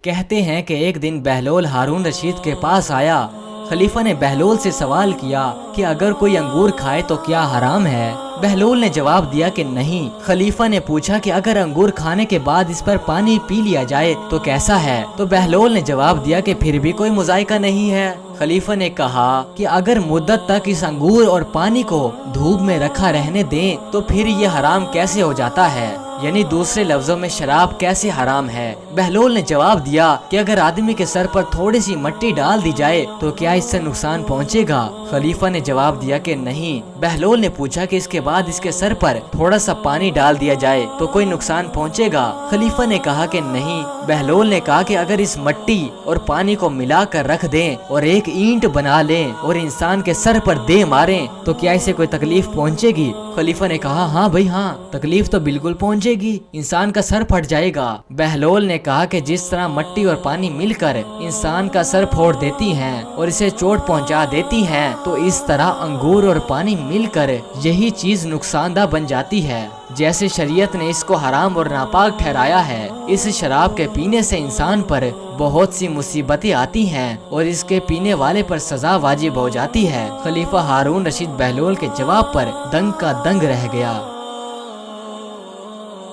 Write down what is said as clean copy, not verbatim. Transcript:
کہتے ہیں کہ ایک دن بہلول ہارون رشید کے پاس آیا۔ خلیفہ نے بہلول سے سوال کیا کہ اگر کوئی انگور کھائے تو کیا حرام ہے؟ بہلول نے جواب دیا کہ نہیں۔ خلیفہ نے پوچھا کہ اگر انگور کھانے کے بعد اس پر پانی پی لیا جائے تو کیسا ہے؟ تو بہلول نے جواب دیا کہ پھر بھی کوئی مذائقہ نہیں ہے۔ خلیفہ نے کہا کہ اگر مدت تک اس انگور اور پانی کو دھوپ میں رکھا رہنے دیں تو پھر یہ حرام کیسے ہو جاتا ہے؟ یعنی دوسرے لفظوں میں شراب کیسے حرام ہے؟ بہلول نے جواب دیا کہ اگر آدمی کے سر پر تھوڑی سی مٹی ڈال دی جائے تو کیا اس سے نقصان پہنچے گا؟ خلیفہ نے جواب دیا کہ نہیں۔ بہلول نے پوچھا کہ اس کے بعد اس کے سر پر تھوڑا سا پانی ڈال دیا جائے تو کوئی نقصان پہنچے گا؟ خلیفہ نے کہا کہ نہیں۔ بہلول نے کہا کہ اگر اس مٹی اور پانی کو ملا کر رکھ دیں اور ایک اینٹ بنا لیں اور انسان کے سر پر دے ماریں تو کیا اسے کوئی تکلیف پہنچے گی؟ خلیفہ نے کہا ہاں بھائی ہاں، تکلیف تو بالکل پہنچے گی، انسان کا سر پھٹ جائے گا۔ بہلول نے کہا کہ جس طرح مٹی اور پانی مل کر انسان کا سر پھوڑ دیتی ہیں اور اسے چوٹ پہنچا دیتی ہیں تو اس طرح انگور اور پانی مل کر یہی چیز نقصان دہ بن جاتی ہے۔ جیسے شریعت نے اس کو حرام اور ناپاک ٹھہرایا ہے، اس شراب کے پینے سے انسان پر بہت سی مصیبتیں آتی ہیں اور اس کے پینے والے پر سزا واجب ہو جاتی ہے۔ خلیفہ ہارون رشید بہلول کے جواب پر دنگ کا دنگ رہ گیا۔